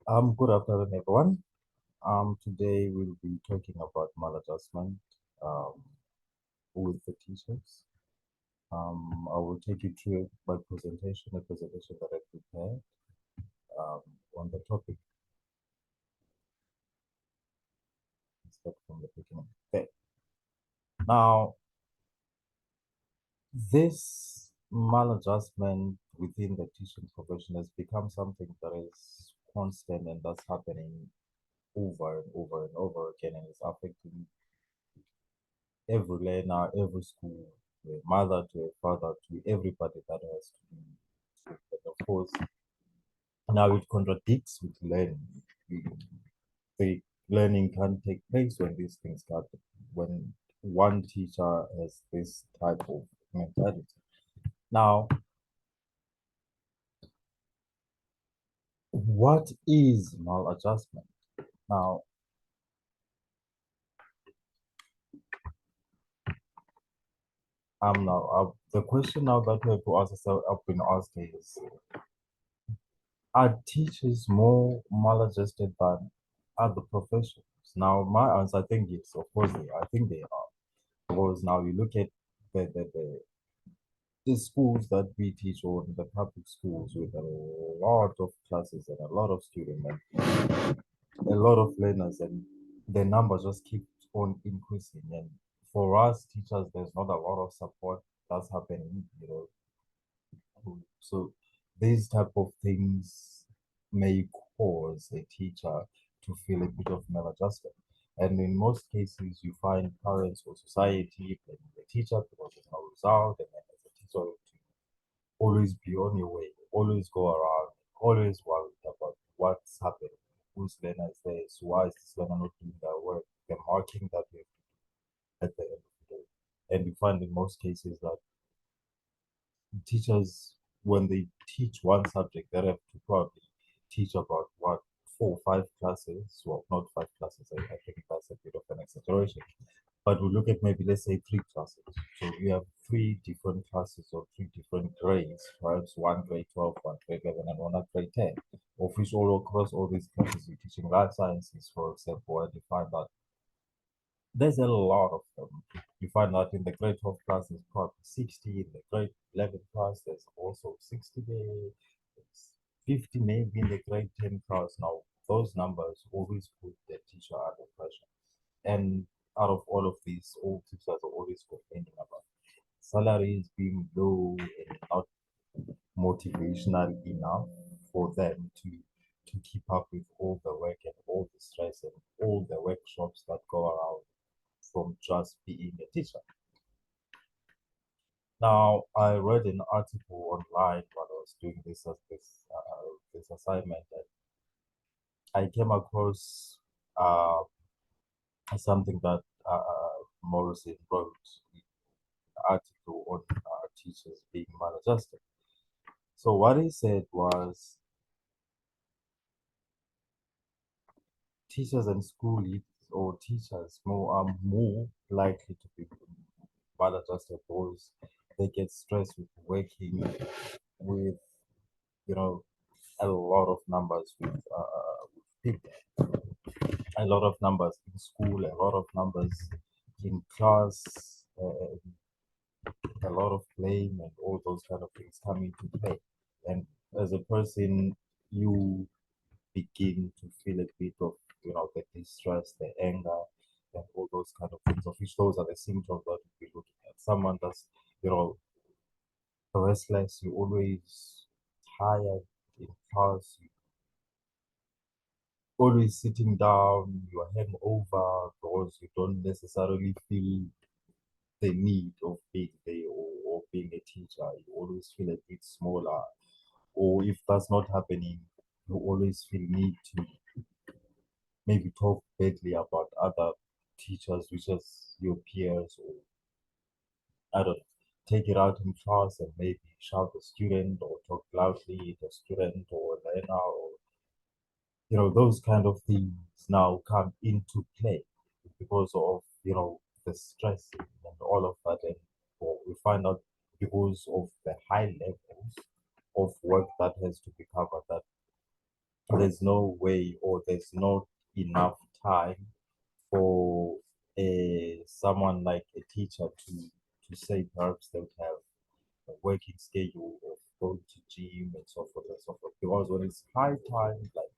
Good afternoon, everyone. Today we'll be talking about maladjustment um, with the teachers. I will take you through my presentation, a presentation that I prepared um, on the topic. Start from the beginning. Okay. Now, this maladjustment within the teaching profession has become something that is constant and that's happening over and over and over again, and it's affecting every learner, every school, a mother to a father to everybody that has to be. But of course, now it contradicts with learning. The learning can take place when these things happen. When one teacher has this type of mentality. Now, what is maladjustment? Now, the question now that we have to ask ourselves, I've been asking is, are teachers more maladjusted than other professions? Now, my answer, I think it's, of course, I think they are. Because now you look at the schools that we teach, or the public schools with a lot of classes and a lot of students and a lot of learners, and the numbers just keep on increasing. And for us teachers, there's not a lot of support that's happening. So these type of things may cause a teacher to feel a bit of maladjustment. And in most cases, you find parents or society blaming the teacher because there's no result, and then as a teacher, to always be on your way, always go around, always worried about what's happening, whose learner is this, why is this learner not doing their work, the marking that we have at the end of the day. And you find in most cases that teachers, when they teach one subject, they have to probably teach about what, 4 or 5 classes. Well, not 5 classes. I think that's a bit of an exaggeration. But we look at maybe, let's say, 3 classes. So you have 3 different classes or 3 different grades, perhaps one grade 12, one grade 11, and one at grade 10, of which all across all these classes you're teaching life sciences, for example, and you find that there's a lot of them. You find that in the grade 12 class is probably 60, in the grade 11 class there's also 60 there, it's 50 maybe in the grade 10 class. Now, those numbers always put the teacher under pressure. And out of all of these, all teachers are always complaining about salaries being low and not motivational enough for them to keep up with all the work and all the stress and all the workshops that go around from just being a teacher. Now, I read an article online while I was doing this assignment, and I came across uh, something that Morrison wrote, an article on teachers being maladjusted. So what he said was teachers and school leaders or teachers are more likely to be maladjusted because they get stressed with working with you know a lot of numbers with people, a lot of numbers in school, a lot of numbers in class, a lot of blame and all those kind of things come into play. And as a person, you begin to feel a bit of, the distress, the anger, and all those kind of things, of which those are the symptoms that we're looking at. Someone that's, you know, restless, you always tired in class, always sitting down, you are hangover because you don't necessarily feel the need of being there or being a teacher. You always feel a bit smaller. Or if that's not happening, you always feel need to maybe talk badly about other teachers, which is your peers, or I don't know, take it out in class and maybe shout a student or talk loudly at a student or a learner, or those kind of things now come into play because of the stress and all of that. And we find out because of the high levels of work that has to be covered, that there's no way or there's not enough time for someone like a teacher to say perhaps they would have a working schedule of going to gym and so forth and so forth. Because when it's high time, like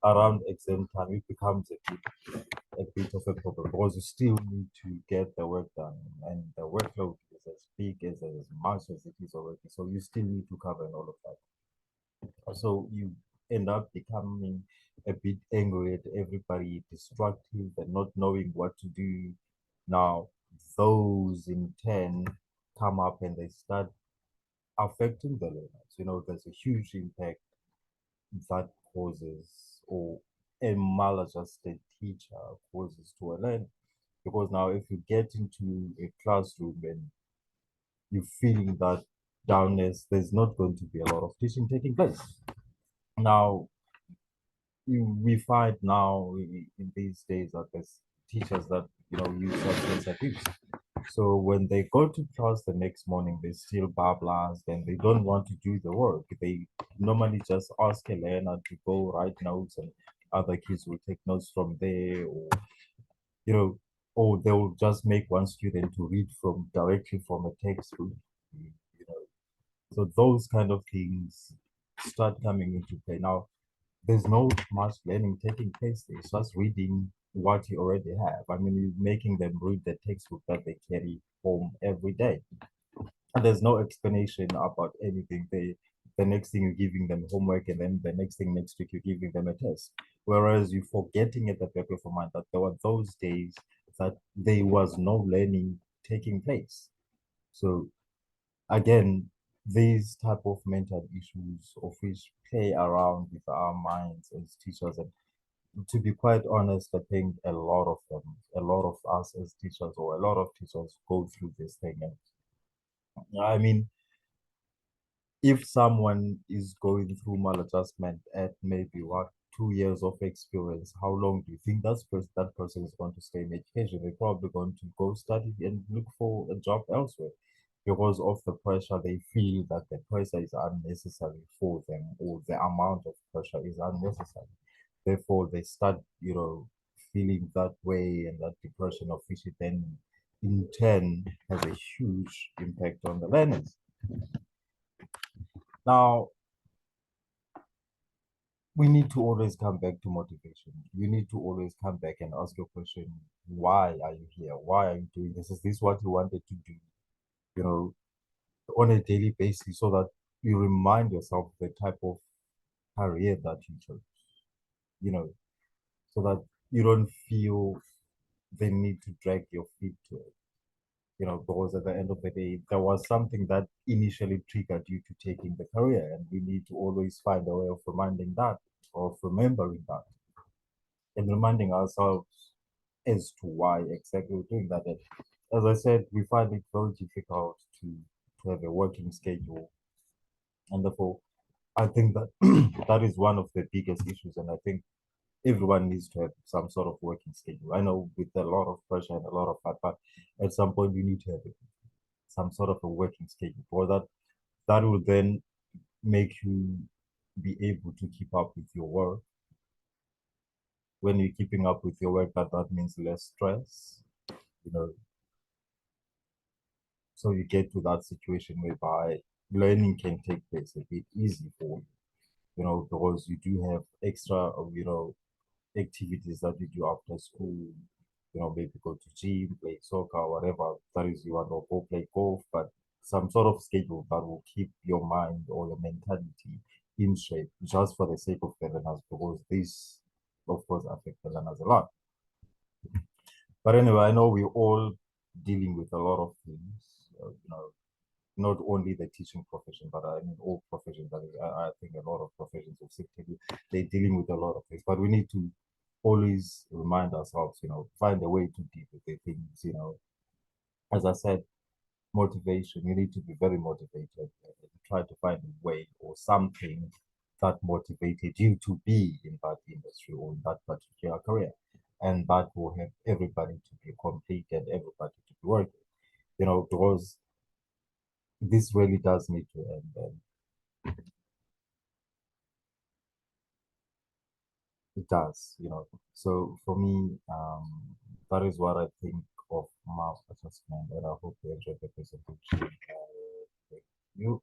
around exam time, it becomes a bit of a problem because you still need to get the work done and the workload is as big as much as it is already. So you still need to cover all of that. So you end up becoming a bit angry at everybody, destructive, and not knowing what to do. Now, those in turn come up and they start affecting the learners. There's a huge impact that causes or a maladjusted teacher causes to a learner. Because now, if you get into a classroom and you're feeling that downness, there's not going to be a lot of teaching taking place. Now, we find now in these days that there's teachers that use substance abuse. So when they go to class the next morning, they still babblers, then they don't want to do the work. They normally just ask a learner to go write notes, and other kids will take notes from there, or you know, or they'll just make one student to read from directly from a textbook. You know, so those kind of things start coming into play. Now, there's no much learning taking place there. It's just reading what you already have. I mean, you're making them read the textbook that they carry home every day. And there's no explanation about anything. The next thing you're giving them homework, and then the next thing next week you're giving them a test. Whereas you're forgetting at the back of your mind that there were those days that there was no learning taking place. So again, these type of mental issues of which play around with our minds as teachers. And to be quite honest, I think a lot of them, a lot of us as teachers, or a lot of teachers go through this thing. And I mean, if someone is going through maladjustment at maybe what 2 years of experience, how long do you think that person is going to stay in education? They're probably going to go study and look for a job elsewhere because of the pressure. They feel that the pressure is unnecessary for them, or the amount of pressure is unnecessary. Therefore, they start, feeling that way, and that depression of which it then in turn has a huge impact on the learners. Now, we need to always come back to motivation. You need to always come back and ask your question, why are you here? Why are you doing this? Is this what you wanted to do, you know, on a daily basis, so that you remind yourself the type of career that you chose, you know, so that you don't feel the need to drag your feet to it, because at the end of the day, there was something that initially triggered you to taking the career, and we need to always find a way of reminding that, of remembering that, and reminding ourselves as to why exactly we're doing that. And as I said, we find it very difficult to have a working schedule, and therefore, I think that that is one of the biggest issues. And I think everyone needs to have some sort of working schedule. I know with a lot of pressure and a lot of that, but at some point you need to have some sort of a working schedule, for that will then make you be able to keep up with your work. When you're keeping up with your work, that means less stress, you know. So you get to that situation whereby learning can take place a bit easy for you, because you do have extra, activities that you do after school. Maybe go to gym, play soccer, whatever that is you want, to go play golf, but some sort of schedule that will keep your mind or your mentality in shape, just for the sake of the learners, because this, of course, affect the learners a lot. But anyway, I know we're all dealing with a lot of things, not only the teaching profession, but I mean all professions. I think a lot of professions of safety, they're dealing with a lot of things, but we need to always remind ourselves, find a way to deal with the things, as I said, motivation. You need to be very motivated and try to find a way or something that motivated you to be in that industry or in that particular career. And that will help everybody to be complete and everybody to be working, because this really does need to end. And it does, So for me, that is what I think of maladjustment, and I hope you enjoyed the presentation. Thank you.